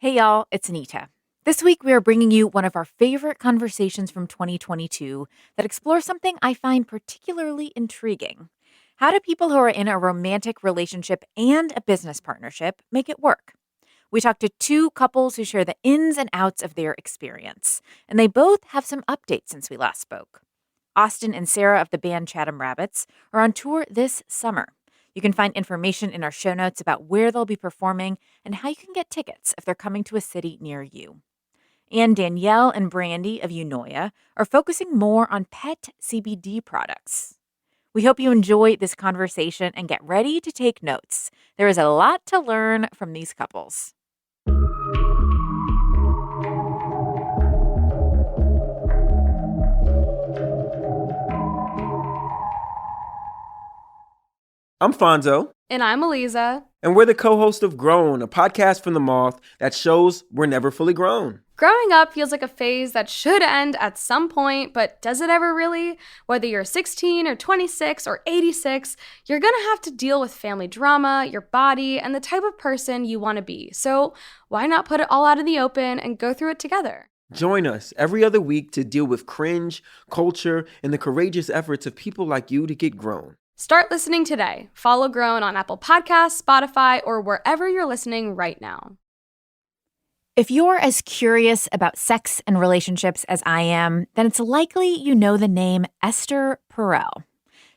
Hey y'all, it's Anita. This week we are bringing you one of our favorite conversations from 2022 that explores something I find particularly intriguing. How do people who are in a romantic relationship and a business partnership make it work? We talked to two couples who share the ins and outs of their experience, and they both have some updates since we last spoke. Austin and Sarah of the band Chatham Rabbits are on tour this summer. You can find information in our show notes about where they'll be performing and how you can get tickets if they're coming to a city near you. And Danielle and Brandy of Unoya are focusing more on pet CBD products. We hope you enjoy this conversation and get ready to take notes. There is a lot to learn from these couples. I'm Fonzo. And I'm Eliza. And we're the co-host of Grown, a podcast from the Moth that shows we're never fully grown. Growing up feels like a phase that should end at some point, but does it ever really? Whether you're 16 or 26 or 86, you're gonna have to deal with family drama, your body, and the type of person you want to be. So why not put it all out in the open and go through it together? Join us every other week to deal with cringe, culture, and the courageous efforts of people like you to get grown. Start listening today. Follow Grown on Apple Podcasts, Spotify, or wherever you're listening right now. If you're as curious about sex and relationships as I am, then it's likely you know the name Esther Perel.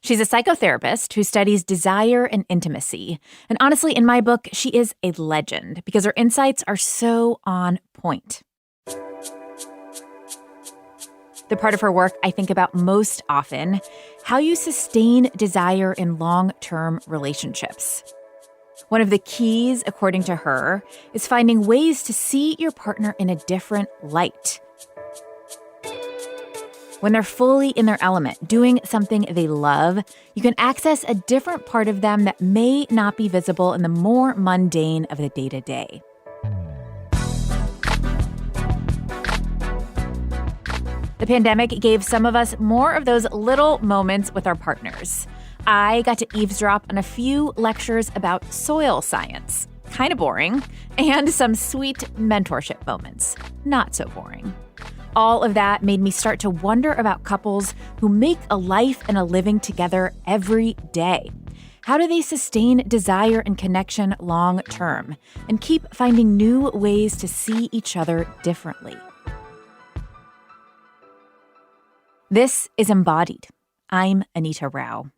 She's a psychotherapist who studies desire and intimacy. And honestly, in my book, she is a legend because her insights are so on point. The part of her work I think about most often, how you sustain desire in long-term relationships. One of the keys, according to her, is finding ways to see your partner in a different light. When they're fully in their element, doing something they love, you can access a different part of them that may not be visible in the more mundane of the day-to-day. The pandemic gave some of us more of those little moments with our partners. I got to eavesdrop on a few lectures about soil science, kind of boring, and some sweet mentorship moments, not so boring. All of that made me start to wonder about couples who make a life and a living together every day. How do they sustain desire and connection long term and keep finding new ways to see each other differently? This is Embodied. I'm Anita Rao.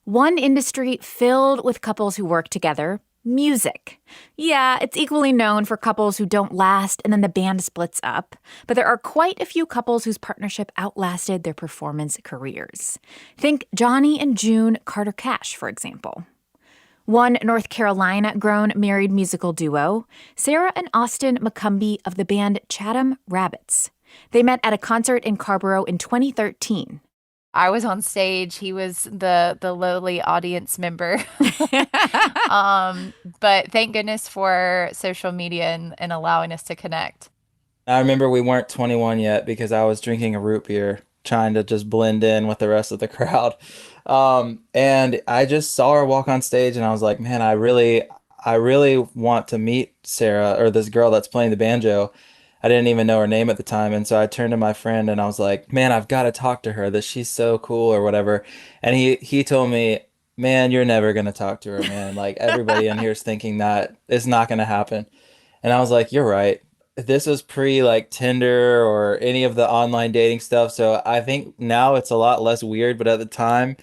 One industry filled with couples who work together, music. Yeah, it's equally known for couples who don't last and then the band splits up, but there are quite a few couples whose partnership outlasted their performance careers. Think Johnny and June Carter Cash, for example. One North Carolina-grown married musical duo, Sarah and Austin McCumbee of the band Chatham Rabbits. They met at a concert in Carborough in 2013. I was on stage. He was the lowly audience member. But thank goodness for social media and allowing us to connect. I remember we weren't 21 yet because I was drinking a root beer, trying to just blend in with the rest of the crowd. And I just saw her walk on stage and I was like, man, I really want to meet Sarah, or this girl that's playing the banjo. I didn't even know her name at the time. And so I turned to my friend and I was like, man, I've got to talk to her, that she's so cool or whatever. And he told me, man, you're never going to talk to her, man. Like, everybody in here is thinking that it's not going to happen. And I was like, you're right. This was pre like Tinder or any of the online dating stuff. So I think now it's a lot less weird. But at the time,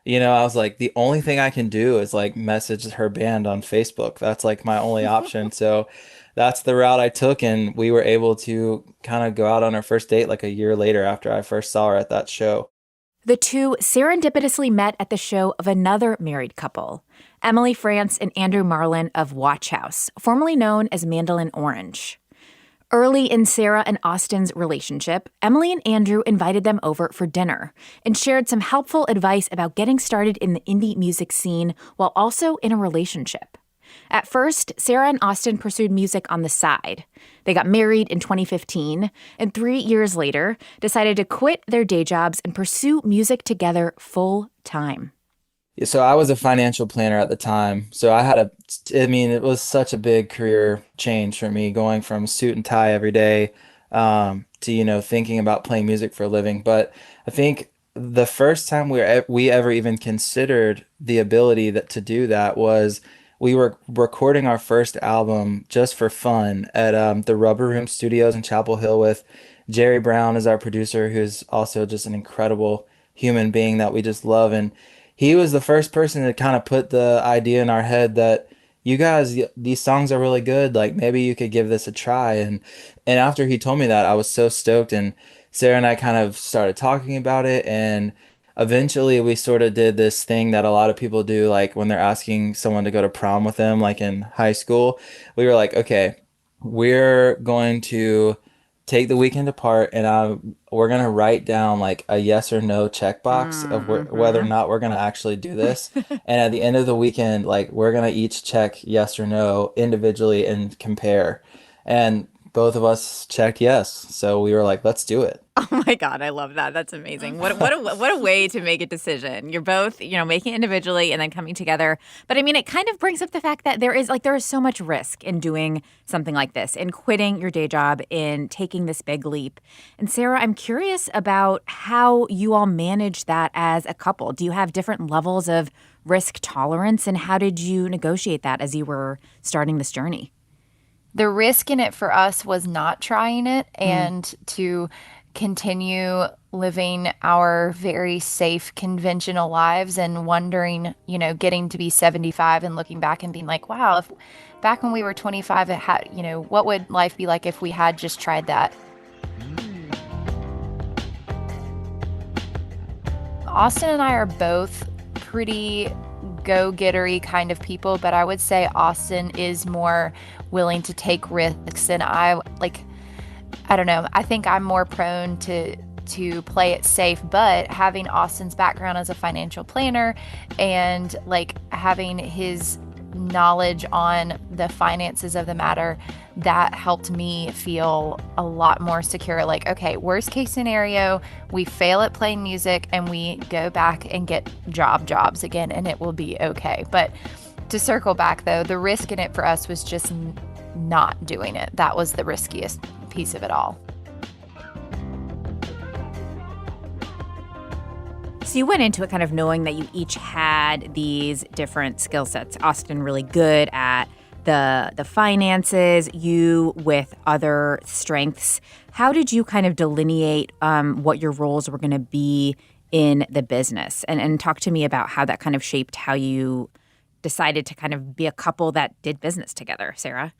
I was like, the only thing I can do is like message her band on Facebook. That's like my only option. So that's the route I took, and we were able to kind of go out on our first date like a year later after I first saw her at that show. The two serendipitously met at the show of another married couple, Emily France and Andrew Marlin of Watch House, formerly known as Mandolin Orange. Early in Sarah and Austin's relationship, Emily and Andrew invited them over for dinner and shared some helpful advice about getting started in the indie music scene while also in a relationship. At first, Sarah and Austin pursued music on the side. They got married in 2015, and 3 years later, decided to quit their day jobs and pursue music together full time. So I was a financial planner at the time. So I mean, it was such a big career change for me going from suit and tie every day to, thinking about playing music for a living. But I think the first time we ever even considered the ability to do that was we were recording our first album just for fun at the Rubber Room Studios in Chapel Hill with Jerry Brown as our producer, who's also just an incredible human being that we just love. And he was the first person to kind of put the idea in our head that you guys, these songs are really good. Like maybe you could give this a try. And after he told me that, I was so stoked. And Sarah and I kind of started talking about it. And eventually we sort of did this thing that a lot of people do, like when they're asking someone to go to prom with them, like in high school. We were like, okay, we're going to take the weekend apart and we're going to write down like a yes or no checkbox of whether or Mm-hmm. not we're going to actually do this. And at the end of the weekend, like we're going to each check yes or no individually and compare. And both of us checked yes. So we were like, let's do it. Oh my God, I love that. That's amazing. What a way to make a decision. You're both, making it individually and then coming together. But I mean, it kind of brings up the fact that there is so much risk in doing something like this, in quitting your day job, in taking this big leap. And Sarah, I'm curious about how you all manage that as a couple. Do you have different levels of risk tolerance, and how did you negotiate that as you were starting this journey? The risk in it for us was not trying it Mm. and to continue living our very safe conventional lives and wondering, getting to be 75 and looking back and being like, wow, if back when we were 25, it had, what would life be like if we had just tried that? Austin and I are both pretty go-gettery kind of people, but I would say Austin is more willing to take risks and I don't know. I think I'm more prone to play it safe, but having Austin's background as a financial planner and like having his knowledge on the finances of the matter, that helped me feel a lot more secure. Like, okay, worst case scenario, we fail at playing music and we go back and get jobs again and it will be okay. But to circle back though, the risk in it for us was just not doing it. That was the riskiest piece of it all. So you went into it kind of knowing that you each had these different skill sets. Austin really good at the finances, you with other strengths. How did you kind of delineate what your roles were going to be in the business? And talk to me about how that kind of shaped how you decided to kind of be a couple that did business together, Sarah.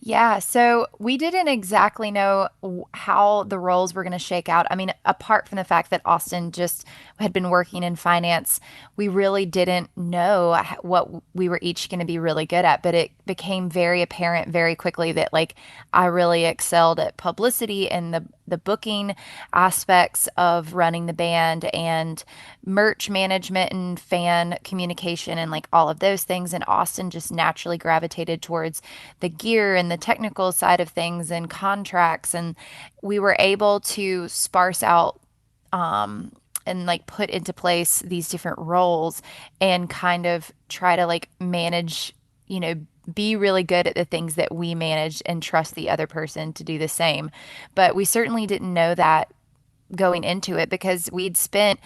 Yeah, so we didn't exactly know how the roles were going to shake out. I mean, apart from the fact that Austin just had been working in finance, we really didn't know what we were each going to be really good at. But it became very apparent very quickly that like I really excelled at publicity and the booking aspects of running the band and merch management and fan communication and like all of those things. And Austin just naturally gravitated towards the gear and the technical side of things and contracts. And we were able to sparse out and like put into place these different roles and kind of try to like manage, be really good at the things that we manage and trust the other person to do the same. But we certainly didn't know that going into it because we'd spent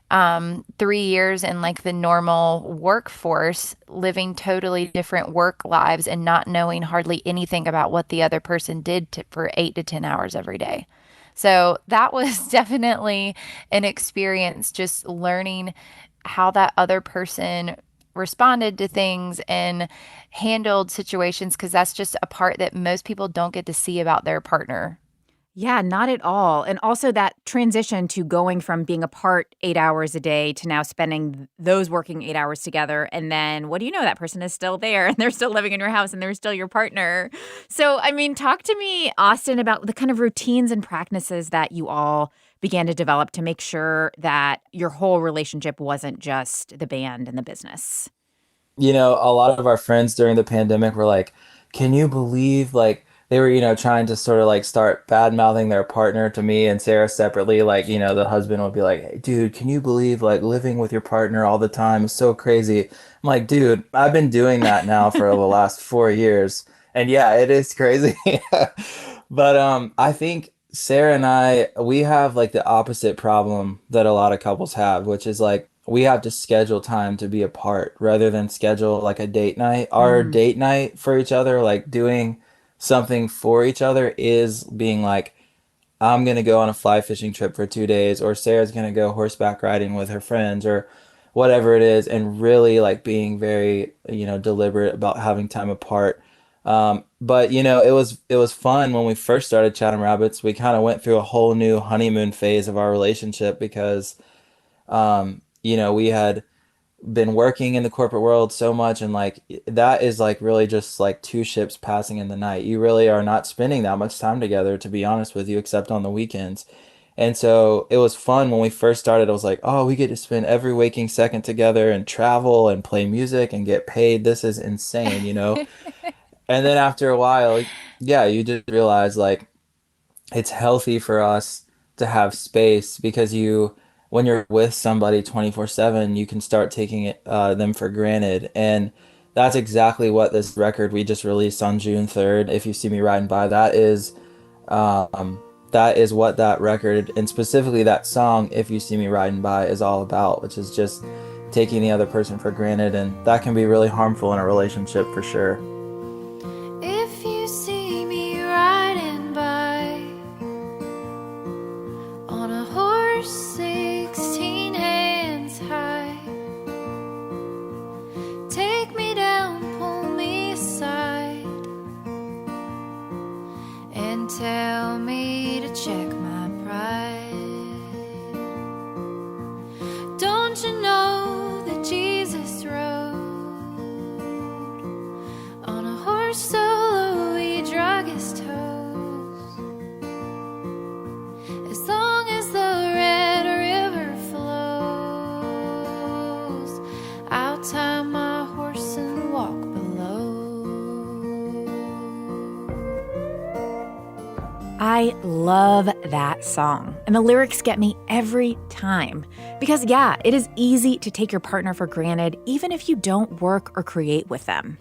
3 years in like the normal workforce, living totally different work lives and not knowing hardly anything about what the other person did for 8 to 10 hours every day. So that was definitely an experience just learning how that other person responded to things and handled situations because that's just a part that most people don't get to see about their partner. Yeah, not at all. And also that transition to going from being apart 8 hours a day to now spending those working 8 hours together. And then what do you know? That person is still there and they're still living in your house and they're still your partner. So, I mean, talk to me, Austin, about the kind of routines and practices that you all began to develop to make sure that your whole relationship wasn't just the band and the business. A lot of our friends during the pandemic were like, can you believe like they were, trying to sort of like start bad mouthing their partner to me and Sarah separately. Like, the husband would be like, "Hey, dude, can you believe like living with your partner all the time is so crazy?" I'm like, dude, I've been doing that now for the last 4 years. And yeah, it is crazy. But I think Sarah and we have like the opposite problem that a lot of couples have, which is like we have to schedule time to be apart rather than schedule like a date night. Our Mm. date night for each other, like doing something for each other, is being like, I'm gonna go on a fly fishing trip for 2 days, or Sarah's gonna go horseback riding with her friends, or whatever it is, and really like being very, deliberate about having time apart. But it was fun when we first started Chatham Rabbits. We kind of went through a whole new honeymoon phase of our relationship because we had been working in the corporate world so much, and like that is like really just like two ships passing in the night. You really are not spending that much time together, to be honest with you, except on the weekends. And so it was fun when we first started. I was like, oh, we get to spend every waking second together and travel and play music and get paid. This is insane. And then after a while, yeah, you just realize like it's healthy for us to have space, because when you're with somebody 24/7, you can start taking them for granted. And that's exactly what this record we just released on June 3rd, If You See Me Riding By, that is what that record, and specifically that song If You See Me Riding By, is all about, which is just taking the other person for granted, and that can be really harmful in a relationship for sure. If you see me riding by on a horse 16 hands high, take me down, pull me aside, and tell me to check my pride. Don't you know that Jesus rode on a horse so low he drug his toes? As long as the Red River flows, I'll tie my horse and walk below. I love that song, and the lyrics get me every time. Because yeah, it is easy to take your partner for granted, even if you don't work or create with them.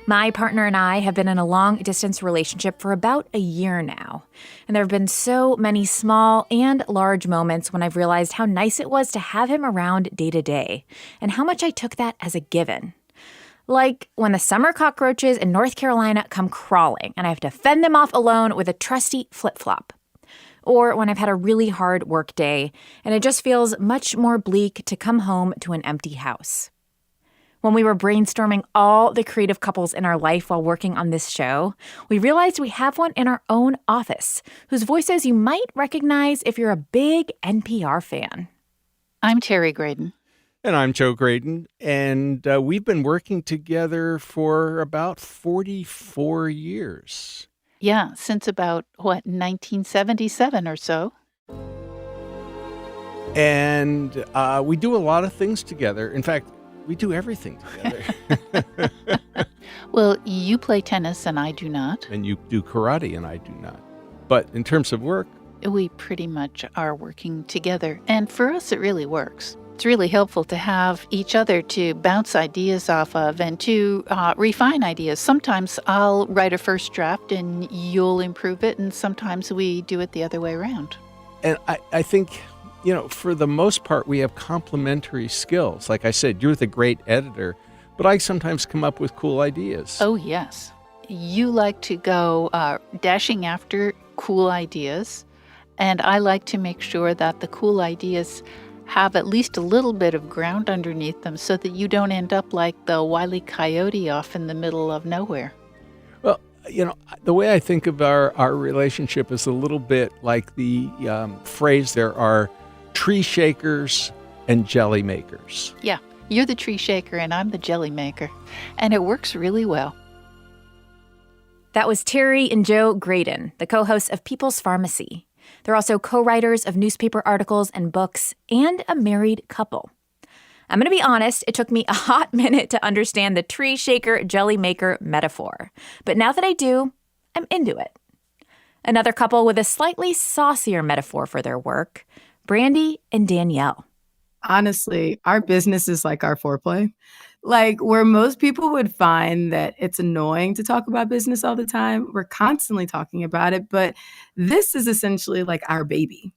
My partner and I have been in a long-distance relationship for about a year now, and there have been so many small and large moments when I've realized how nice it was to have him around day to day, and how much I took that as a given. Like when the summer cockroaches in North Carolina come crawling and I have to fend them off alone with a trusty flip-flop. Or when I've had a really hard work day and it just feels much more bleak to come home to an empty house. When we were brainstorming all the creative couples in our life while working on this show, we realized we have one in our own office, whose voices you might recognize if you're a big NPR fan. I'm Terry Graydon. And I'm Joe Graydon, and we've been working together for about 44 years. Yeah, since about, 1977 or so. And we do a lot of things together. In fact, we do everything together. Well, you play tennis and I do not. And you do karate and I do not. But in terms of work, We pretty much are working together. And for us, it really works. It's really helpful to have each other to bounce ideas off of and to refine ideas. Sometimes I'll write a first draft and you'll improve it, and sometimes we do it the other way around. and I think, for the most part, we have complementary skills. Like I said, you're the great editor, but I sometimes come up with cool ideas. Oh, yes. You like to go dashing after cool ideas, and I like to make sure that the cool ideas have at least a little bit of ground underneath them so that you don't end up like the Wile E. Coyote off in the middle of nowhere. Well, the way I think of our relationship is a little bit like the phrase, there are tree shakers and jelly makers. Yeah, you're the tree shaker and I'm the jelly maker, and it works really well. That was Terry and Joe Graydon, the co-hosts of People's Pharmacy. They're also co-writers of newspaper articles and books, and a married couple. I'm going to be honest, it took me a hot minute to understand the tree shaker jelly maker metaphor. But now that I do, I'm into it. Another couple with a slightly saucier metaphor for their work, Brandy and Danielle. Honestly, our business is like our foreplay. Like where most people would find that it's annoying to talk about business all the time, we're constantly talking about it, but this is essentially like our baby.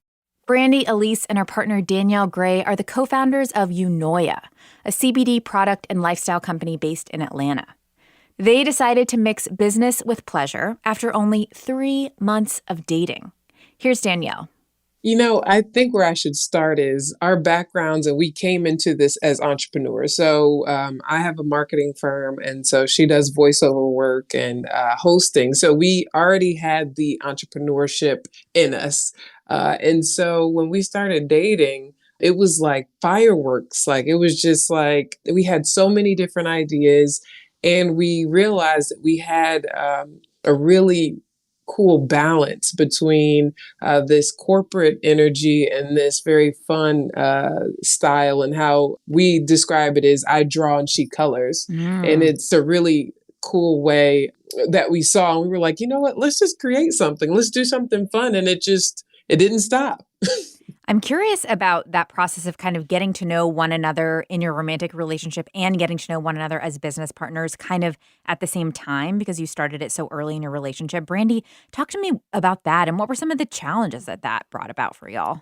Brandy, Elise, and her partner Danielle Gray are the co-founders of Unoya, a CBD product and lifestyle company based in Atlanta. They decided to mix business with pleasure after only 3 months of dating. Here's Danielle. I think where I should start is our backgrounds, and we came into this as entrepreneurs. So I have a marketing firm, and so she does voiceover work and hosting. So we already had the entrepreneurship in us. And so when we started dating, it was like fireworks. Like it was just like we had so many different ideas, and we realized that we had a really cool balance between this corporate energy and this very fun style, and how we describe it is I draw and she colors. And it's a really cool way that we saw. And we were like, you know what, let's just create something. Let's do something fun. And it didn't stop. I'm curious about that process of kind of getting to know one another in your romantic relationship and getting to know one another as business partners kind of at the same time because you started it so early in your relationship. Brandy, talk to me about that and what were some of the challenges that brought about for y'all?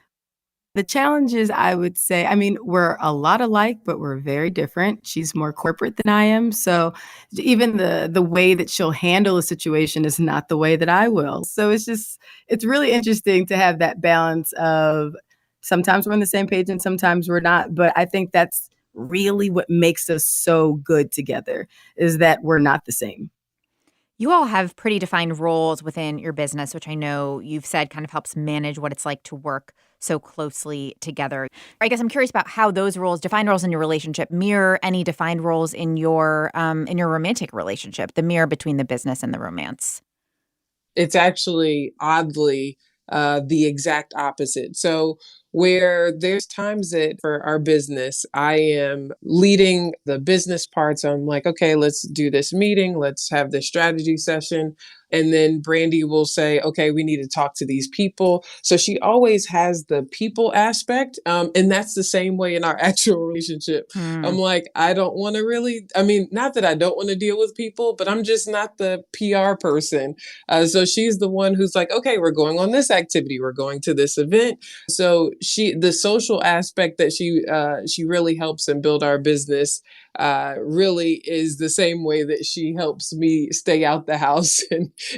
The challenges, I would say, I mean, we're a lot alike, but we're very different. She's more corporate than I am. So even the way that she'll handle a situation is not the way that I will. So it's really interesting to have that balance of sometimes we're on the same page and sometimes we're not. But I think that's really what makes us so good together is that we're not the same. You all have pretty defined roles within your business, which I know you've said kind of helps manage what it's like to work so closely together. I guess I'm curious about how those roles, defined roles in your relationship, mirror any defined roles in your romantic relationship, the mirror between the business and the romance. It's actually oddly the exact opposite. So where there's times that for our business, I am leading the business parts. I'm like, okay, let's do this meeting. Let's have this strategy session. And then Brandy will say, okay, we need to talk to these people. So she always has the people aspect. And that's the same way in our actual relationship. I'm like, I don't want to really, I mean, not that I don't want to deal with people, but I'm just not the PR person. So she's the one who's like, okay, we're going on this activity. We're going to this event. So the social aspect that she really helps and build our business really is the same way that she helps me stay out the house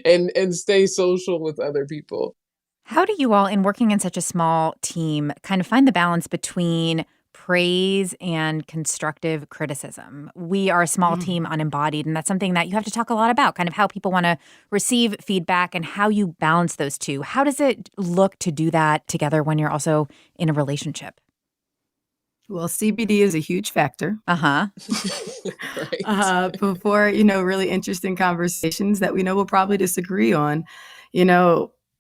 and stay social with other people. How do you all, in working in such a small team, kind of find the balance between praise and constructive criticism? We are a small team, unembodied, and that's something that you have to talk a lot about, kind of how people want to receive feedback and how you balance those two. How does it look to do that together when you're also in a relationship? Well, CBD is a huge factor. Uh-huh. Right. Before, really interesting conversations that we know we'll probably disagree on.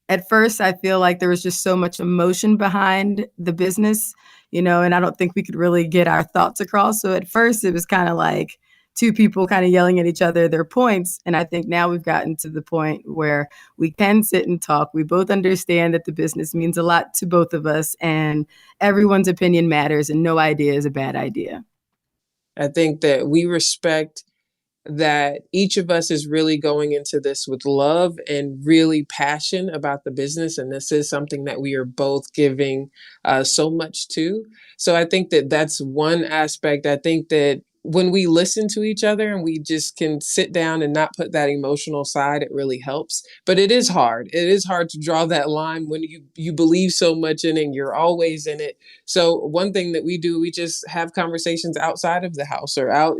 At first, I feel like there was just so much emotion behind the business, and I don't think we could really get our thoughts across. So at first, it was kind of like two people kind of yelling at each other their points. And I think now we've gotten to the point where we can sit and talk. We both understand that the business means a lot to both of us and everyone's opinion matters and no idea is a bad idea. I think that we respect that each of us is really going into this with love and really passion about the business. And this is something that we are both giving so much to. So I think that that's one aspect. I think that when we listen to each other and we just can sit down and not put that emotional side, it really helps. But it is hard. It is hard to draw that line when you believe so much in it and you're always in it. So one thing that we do, we just have conversations outside of the house or out,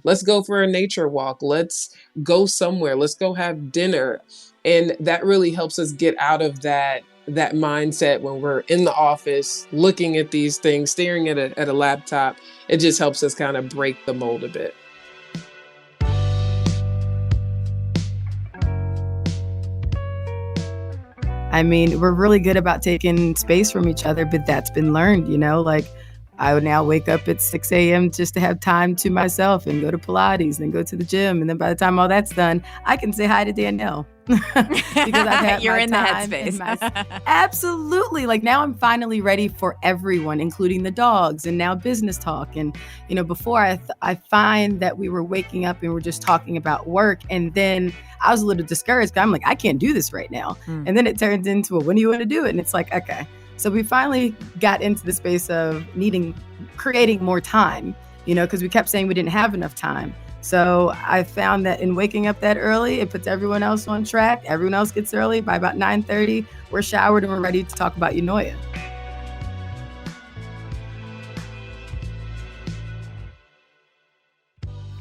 let's go for a nature walk. Let's go somewhere. Let's go have dinner. And that really helps us get out of that mindset when we're in the office looking at these things, staring at a laptop. It just helps us kind of break the mold a bit. I mean, we're really good about taking space from each other, but that's been learned, like I would now wake up at 6 a.m. just to have time to myself and go to Pilates and go to the gym. And then by the time all that's done, I can say hi to Danielle. because I've had You're my in the time headspace. Absolutely. Like now I'm finally ready for everyone, including the dogs and now business talk. And, before I find that we were waking up and we're just talking about work. And then I was a little discouraged. I'm like, I can't do this right now. And then it turns into, well, when do you want to do it? And it's like, okay. So we finally got into the space of creating more time, because we kept saying we didn't have enough time. So I found that in waking up that early, it puts everyone else on track. Everyone else gets early. By about 9:30, we're showered and we're ready to talk about Eunoia.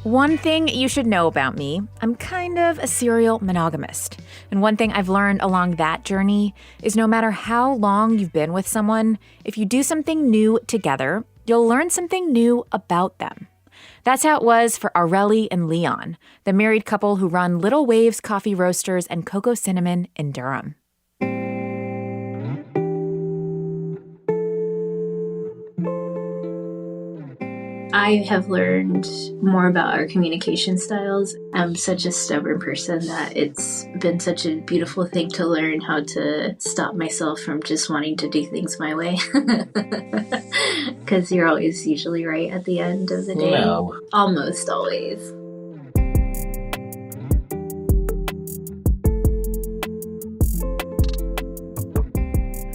One thing you should know about me, I'm kind of a serial monogamist. And one thing I've learned along that journey is no matter how long you've been with someone, if you do something new together, you'll learn something new about them. That's how it was for Aurelie and Leon, the married couple who run Little Waves Coffee Roasters and Cocoa Cinnamon in Durham. I have learned more about our communication styles. I'm such a stubborn person that it's been such a beautiful thing to learn how to stop myself from just wanting to do things my way. Because you're always usually right at the end of the day. No. Almost always.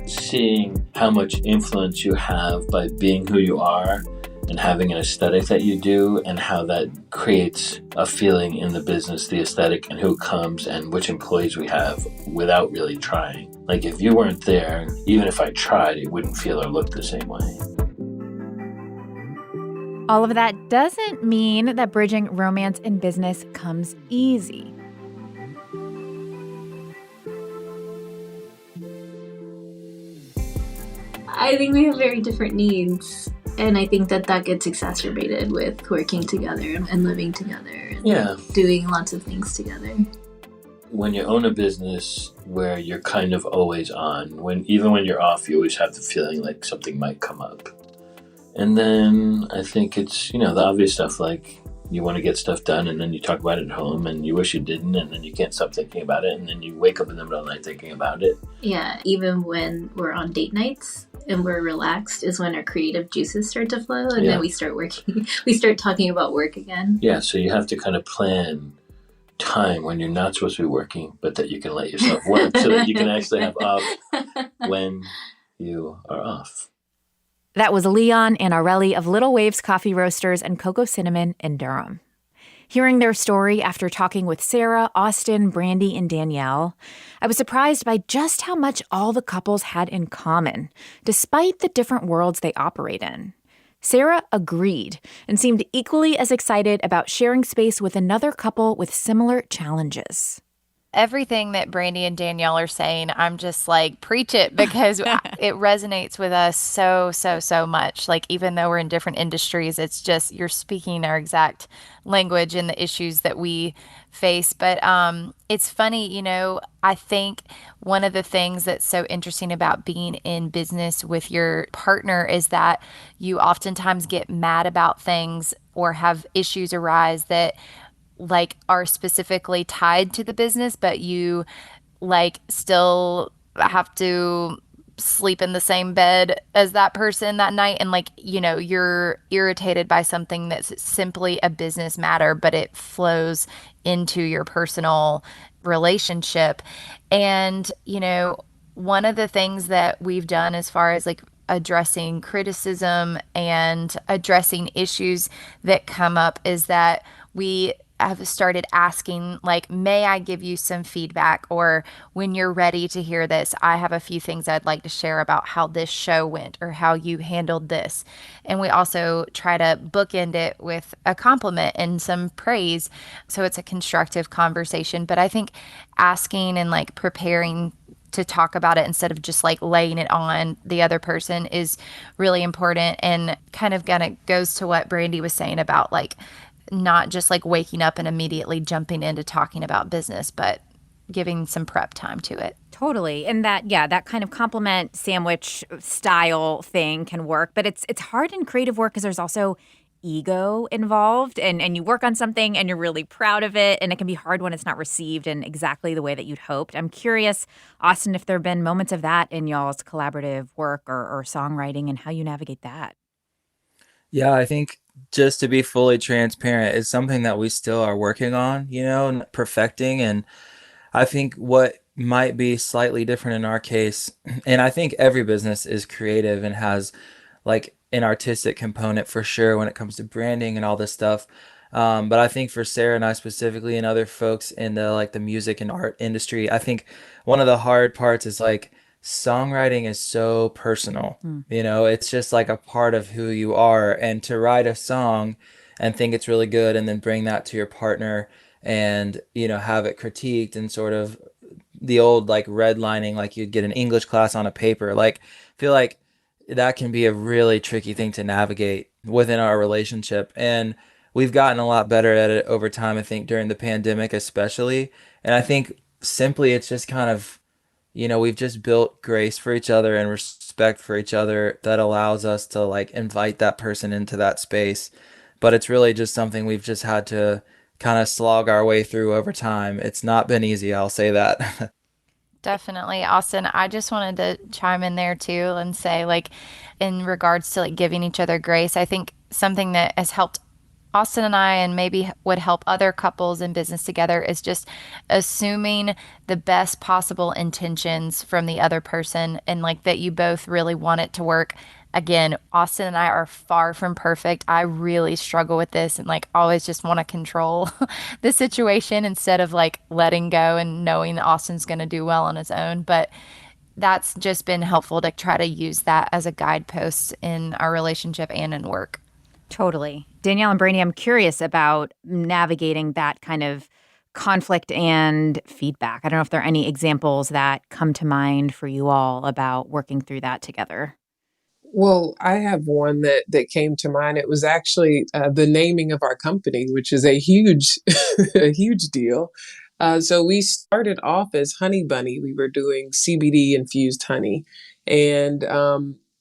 Seeing how much influence you have by being who you are and having an aesthetic that you do, and how that creates a feeling in the business, the aesthetic, and who comes and which employees we have without really trying. Like if you weren't there, even if I tried, it wouldn't feel or look the same way. All of that doesn't mean that bridging romance and business comes easy. I think we have very different needs. And I think that gets exacerbated with working together and living together and doing lots of things together. When you own a business where you're kind of always on, even when you're off, you always have the feeling like something might come up. And then I think it's, the obvious stuff like you want to get stuff done and then you talk about it at home and you wish you didn't and then you can't stop thinking about it and then you wake up in the middle of the night thinking about it. Yeah, even when we're on date nights and we're relaxed is when our creative juices start to flow and then we start working. We start talking about work again. Yeah, so you have to kind of plan time when you're not supposed to be working, but that you can let yourself work so that you can actually have off when you are off. That was Leon and Aurelie of Little Waves Coffee Roasters and Cocoa Cinnamon in Durham. Hearing their story after talking with Sarah, Austin, Brandy, and Danielle, I was surprised by just how much all the couples had in common, despite the different worlds they operate in. Sarah agreed and seemed equally as excited about sharing space with another couple with similar challenges. Everything that Brandy and Danielle are saying, I'm just like, preach it, because it resonates with us so much. Like, even though we're in different industries, it's just, you're speaking our exact language and the issues that we face. But it's funny, I think one of the things that's so interesting about being in business with your partner is that you oftentimes get mad about things or have issues arise that are specifically tied to the business, but you still have to sleep in the same bed as that person that night. And you're irritated by something that's simply a business matter, but it flows into your personal relationship. And, one of the things that we've done as far as addressing criticism and addressing issues that come up is that we have started asking, may I give you some feedback? Or when you're ready to hear this, I have a few things I'd like to share about how this show went or how you handled this. And we also try to bookend it with a compliment and some praise. So it's a constructive conversation. But I think asking and preparing to talk about it instead of just laying it on the other person is really important, and kind of goes to what Brandy was saying about not just waking up and immediately jumping into talking about business, but giving some prep time to it. Totally. And that kind of compliment sandwich style thing can work. But it's hard in creative work because there's also ego involved and you work on something and you're really proud of it, and it can be hard when it's not received in exactly the way that you'd hoped. I'm curious, Austin, if there have been moments of that in y'all's collaborative work or songwriting and how you navigate that. Yeah, I think just to be fully transparent is something that we still are working on, and perfecting. And I think what might be slightly different in our case, and I think every business is creative and has like an artistic component for sure when it comes to branding and all this stuff. But I think for Sarah and I specifically and other folks in the music and art industry, I think one of the hard parts is like songwriting is so personal. It's just like a part of who you are. And to write a song and think it's really good and then bring that to your partner and, have it critiqued and sort of the old like redlining like you'd get in English class on a paper. Like, I feel like that can be a really tricky thing to navigate within our relationship. And we've gotten a lot better at it over time, I think, during the pandemic, especially. And I think simply it's just kind of, we've just built grace for each other and respect for each other that allows us to like invite that person into that space. But it's really just something we've just had to kind of slog our way through over time. It's not been easy, I'll say that. Definitely, Austin. I just wanted to chime in there too and say, like, in regards to like giving each other grace, I think something that has helped Austin and I, and maybe would help other couples in business together, is just assuming the best possible intentions from the other person and like that you both really want it to work. Again, Austin and I are far from perfect. I really struggle with this and like always just want to control the situation instead of like letting go and knowing that Austin's going to do well on his own. But that's just been helpful to try to use that as a guidepost in our relationship and in work. Totally. Danielle and Brainy, I'm curious about navigating that kind of conflict and feedback. I don't know if there are any examples that come to mind for you all about working through that together. Well, I have one that came to mind. It was actually the naming of our company, which is a huge, a huge deal. So we started off as Honey Bunny. We were doing CBD infused honey, and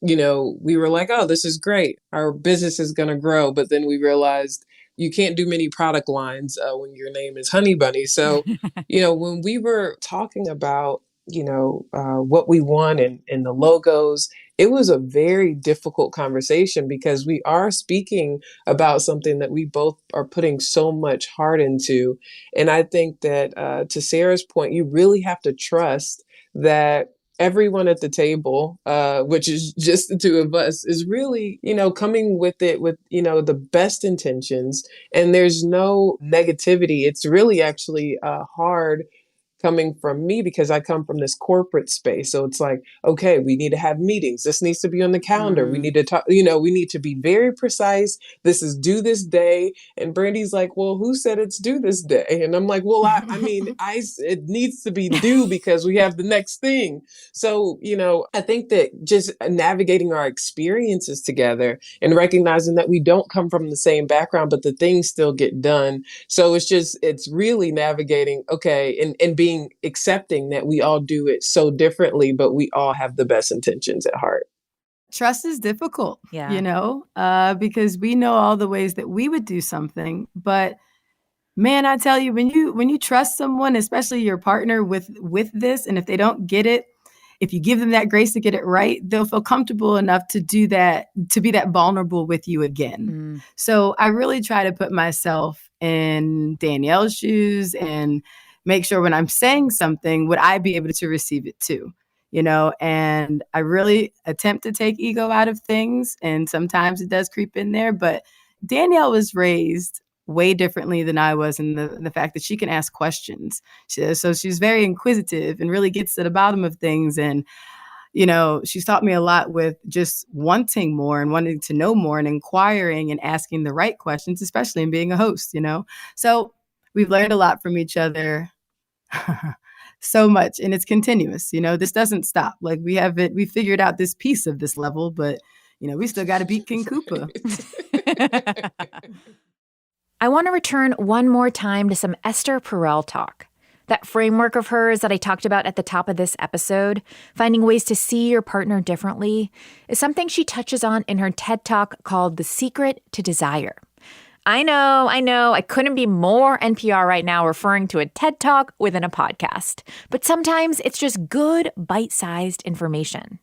we were like, "Oh, this is great. Our business is going to grow." But then we realized you can't do many product lines when your name is Honey Bunny. So, when we were talking about what we want and the logos, it was a very difficult conversation because we are speaking about something that we both are putting so much heart into. And I think that to Sarah's point, you really have to trust that everyone at the table, which is just the two of us, is really, coming with it with, the best intentions. And there's no negativity. It's really actually hard coming from me because I come from this corporate space. So it's like, okay, we need to have meetings. This needs to be on the calendar. We need to talk, we need to be very precise. This is due this day. And Brandy's like, well, who said it's due this day? And I'm like, well, it needs to be due because we have the next thing. So, I think that just navigating our experiences together and recognizing that we don't come from the same background, but the things still get done. So it's really navigating, okay, and being accepting that we all do it so differently, but we all have the best intentions at heart. Trust is difficult, Yeah. because we know all the ways that we would do something, but man, I tell you, when you trust someone, especially your partner with this, and if they don't get it, if you give them that grace to get it right, they'll feel comfortable enough to do that, to be that vulnerable with you again. So I really try to put myself in Danielle's shoes and make sure when I'm saying something, would I be able to receive it too? And I really attempt to take ego out of things. And sometimes it does creep in there, but Danielle was raised way differently than I was in the fact that she can ask questions. So she's very inquisitive and really gets to the bottom of things. And, she's taught me a lot with just wanting more and wanting to know more and inquiring and asking the right questions, especially in being a host, So we've learned a lot from each other. So much, and it's continuous. This doesn't stop. Like we figured out this piece of this level, but we still got to beat King Koopa. I want to return one more time to some Esther Perel talk. That framework of hers that I talked about at the top of this episode, finding ways to see your partner differently, is something she touches on in her TED Talk called The Secret to Desire. I know, I couldn't be more NPR right now referring to a TED Talk within a podcast, but sometimes it's just good, bite-sized information.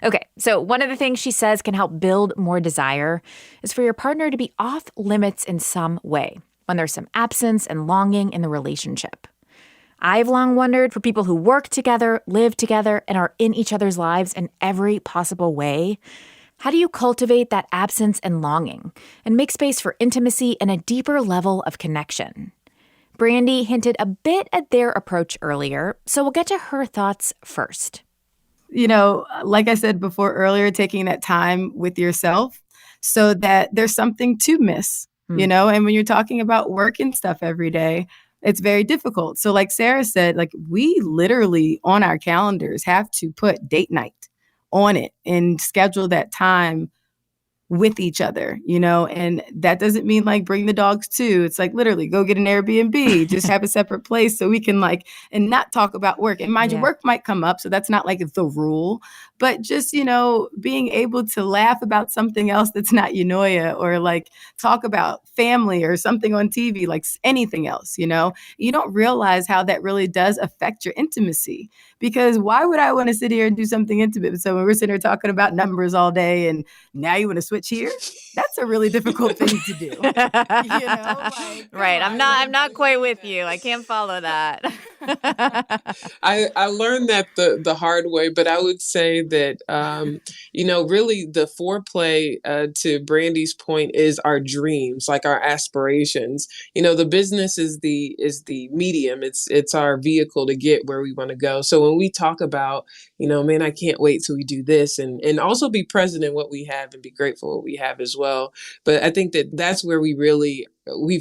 Okay, so one of the things she says can help build more desire is for your partner to be off limits in some way when there's some absence and longing in the relationship. I've long wondered, for people who work together, live together, and are in each other's lives in every possible way, how do you cultivate that absence and longing and make space for intimacy and a deeper level of connection? Brandy hinted a bit at their approach earlier, so we'll get to her thoughts first. You know, like I said before earlier, taking that time with yourself so that there's something to miss, you know, and when you're talking about work and stuff every day, it's very difficult. So like Sarah said, like we literally on our calendars have to put date night on it and schedule that time with each other, you know, and that doesn't mean like bring the dogs too. It's like literally go get an Airbnb, just have a separate place so we can like, and not talk about work. And mind you, work might come up. So that's not like the rule, but just, you know, being able to laugh about something else that's not Eunoia, or like talk about family or something on TV, like anything else, you know, you don't realize how that really does affect your intimacy. Because why would I want to sit here and do something intimate? So when we're sitting here talking about numbers all day and now you want to switch here, that's a really difficult thing to do. You know, like, right. I'm not quite with you. I can't follow that. I learned that the hard way, but I would say that you know, really the foreplay, to Brandy's point, is our dreams, like our aspirations. You know, the business is the medium. It's our vehicle to get where we want to go. So when we talk about, you know, man, I can't wait till we do this, and also be present in what we have and be grateful what we have as well. But I think that that's where we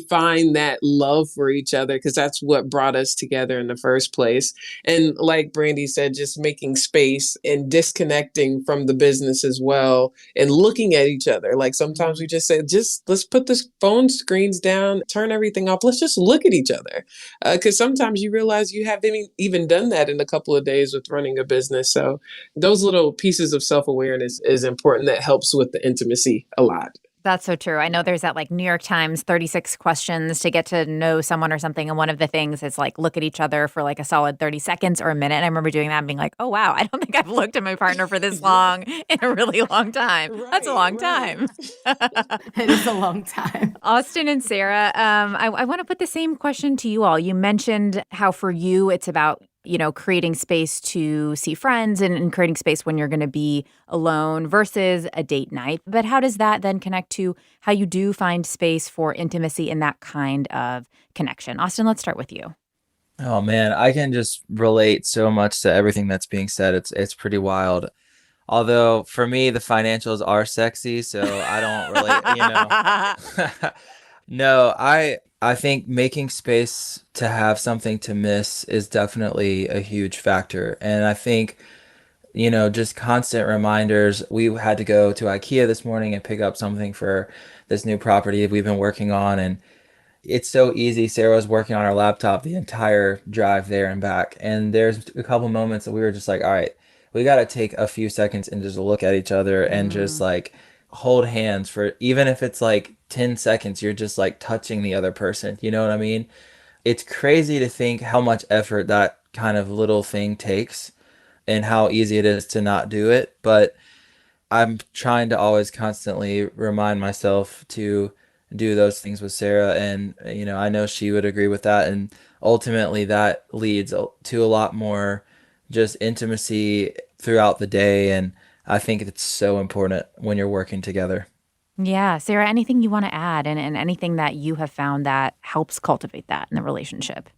find that love for each other, because that's what brought us together in the first place. And like Brandy said, just making space and disconnecting from the business as well and looking at each other. Like sometimes we just say, just let's put the phone screens down, turn everything off. Let's just look at each other. Because sometimes you realize you haven't even done that in a couple of days with running a business. So those little pieces of self-awareness is important. That helps with the intimacy a lot. That's so true. I know there's that like New York Times 36 questions to get to know someone or something. And one of the things is like look at each other for like a solid 30 seconds or a minute. And I remember doing that and being like, oh, wow, I don't think I've looked at my partner for this long in a really long time. That's a long time. It is a long time. Austin and Sarah, I want to put the same question to you all. You mentioned how for you it's about, you know, creating space to see friends and creating space when you're going to be alone versus a date night. But how does that then connect to how you do find space for intimacy in that kind of connection? Austin, let's start with you. Oh man, I can just relate so much to everything that's being said. It's pretty wild. Although for me, the financials are sexy, so I don't relate, you know. No, I think making space to have something to miss is definitely a huge factor. And I think, you know, just constant reminders. We had to go to IKEA this morning and pick up something for this new property we've been working on, and it's so easy. Sarah was working on her laptop the entire drive there and back. And there's a couple moments that we were just like, all right, we got to take a few seconds and just look at each other and just like hold hands for, even if it's like 10 seconds, you're just like touching the other person. You know what I mean? It's crazy to think how much effort that kind of little thing takes and how easy it is to not do it. But I'm trying to always constantly remind myself to do those things with Sarah. And, you know, I know she would agree with that. And ultimately that leads to a lot more just intimacy throughout the day. And I think it's so important when you're working together. Yeah. Sarah, anything you want to add and anything that you have found that helps cultivate that in the relationship?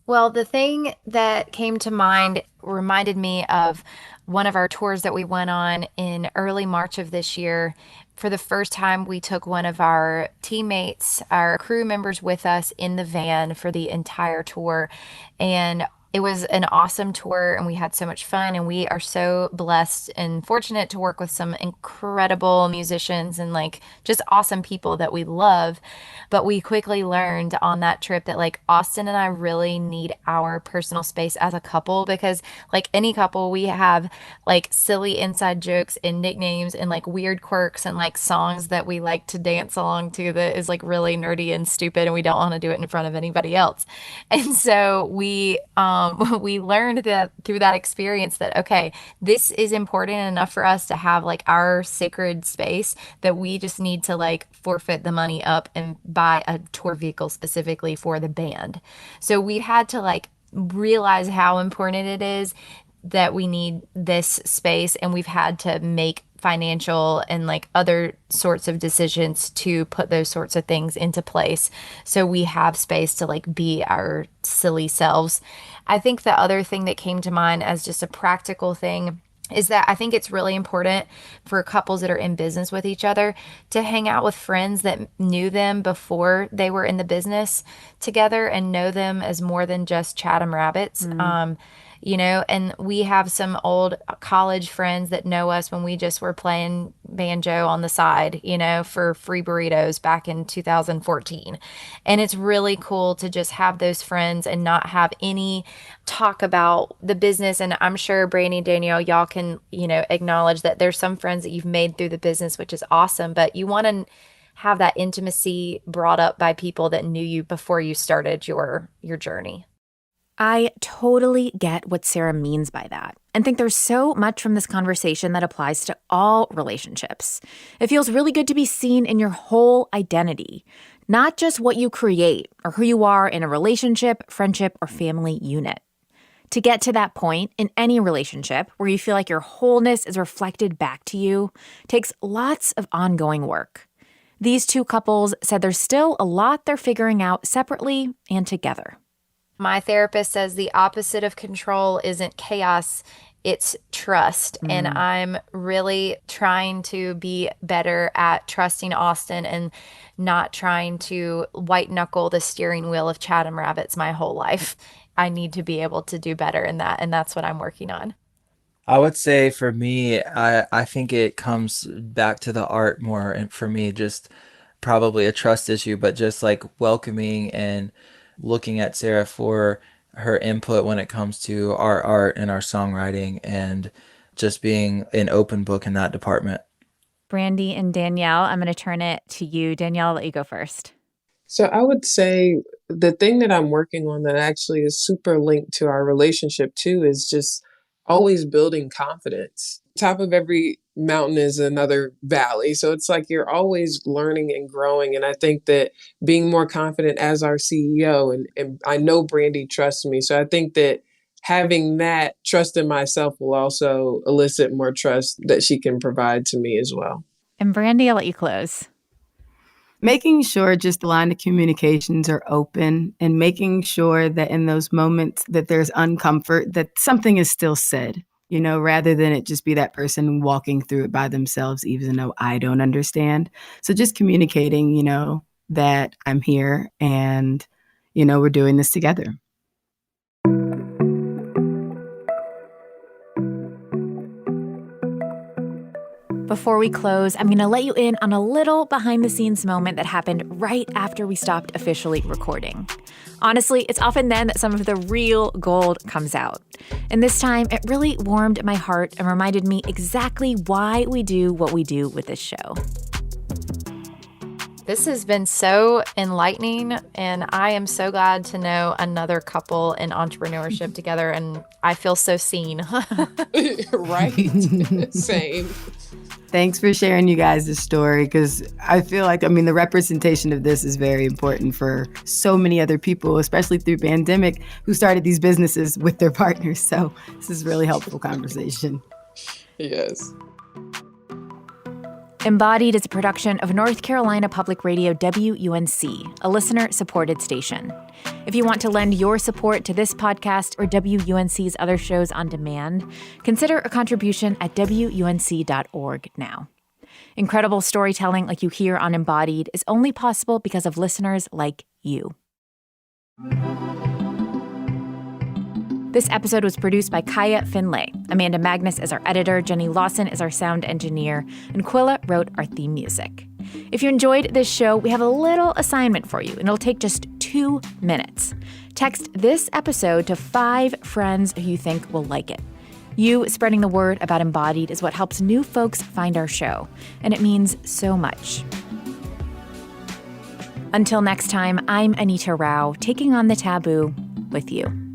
Well, the thing that came to mind reminded me of one of our tours that we went on in early March of this year. For the first time, we took one of our teammates, our crew members with us in the van for the entire tour. And It was an awesome tour and we had so much fun. And we are so blessed and fortunate to work with some incredible musicians and like just awesome people that we love. But we quickly learned on that trip that like Austin and I really need our personal space as a couple because, like any couple, we have like silly inside jokes and nicknames and like weird quirks and like songs that we like to dance along to that is like really nerdy and stupid and we don't want to do it in front of anybody else. And so we learned that through that experience that okay, this is important enough for us to have like our sacred space that we just need to like forfeit the money up and buy a tour vehicle specifically for the band. So we had to like realize how important it is that we need this space, and we've had to make financial and like other sorts of decisions to put those sorts of things into place so we have space to like be our silly selves. I think the other thing that came to mind as just a practical thing is that I think it's really important for couples that are in business with each other to hang out with friends that knew them before they were in the business together and know them as more than just Chatham Rabbits. And we have some old college friends that know us when we just were playing banjo on the side, for free burritos back in 2014. And it's really cool to just have those friends and not have any talk about the business. And I'm sure Brandy and Danielle, y'all can, acknowledge that there's some friends that you've made through the business, which is awesome, but you want to have that intimacy brought up by people that knew you before you started your journey. I totally get what Sarah means by that and think there's so much from this conversation that applies to all relationships. It feels really good to be seen in your whole identity, not just what you create or who you are in a relationship, friendship, or family unit. To get to that point in any relationship where you feel like your wholeness is reflected back to you takes lots of ongoing work. These two couples said there's still a lot they're figuring out separately and together. My therapist says the opposite of control isn't chaos, it's trust. And I'm really trying to be better at trusting Austin and not trying to white knuckle the steering wheel of Chatham Rabbits my whole life. I need to be able to do better in that. And that's what I'm working on. I would say for me, I think it comes back to the art more, and for me, just probably a trust issue, but just like welcoming and looking at Sarah for her input when it comes to our art and our songwriting and just being an open book in that department. Brandy and Danielle, I'm going to turn it to you. Danielle, I'll let you go first. So I would say the thing that I'm working on that actually is super linked to our relationship too is just always building confidence. Top of every mountain is another valley. So it's like you're always learning and growing. And I think that being more confident as our CEO, and I know Brandy trusts me. So I think that having that trust in myself will also elicit more trust that she can provide to me as well. And Brandy, I'll let you close. Making sure just the line of communications are open and making sure that in those moments that there's uncomfort, that something is still said, rather than it just be that person walking through it by themselves, even though I don't understand. So just communicating, that I'm here and, we're doing this together. Before we close, I'm going to let you in on a little behind-the-scenes moment that happened right after we stopped officially recording. Honestly, it's often then that some of the real gold comes out. And this time, it really warmed my heart and reminded me exactly why we do what we do with this show. This has been so enlightening, and I am so glad to know another couple in entrepreneurship together, and I feel so seen. Right? Same. Thanks for sharing you guys this story, because I feel like, the representation of this is very important for so many other people, especially through pandemic, who started these businesses with their partners. So this is really helpful conversation. Yes. Embodied is a production of North Carolina Public Radio WUNC, a listener-supported station. If you want to lend your support to this podcast or WUNC's other shows on demand, consider a contribution at WUNC.org now. Incredible storytelling like you hear on Embodied is only possible because of listeners like you. This episode was produced by Kaya Finlay. Amanda Magnus is our editor, Jenny Lawson is our sound engineer, and Quilla wrote our theme music. If you enjoyed this show, we have a little assignment for you, and it'll take just 2 minutes. Text this episode to 5 friends who you think will like it. You spreading the word about Embodied is what helps new folks find our show, and it means so much. Until next time, I'm Anita Rao, taking on the taboo with you.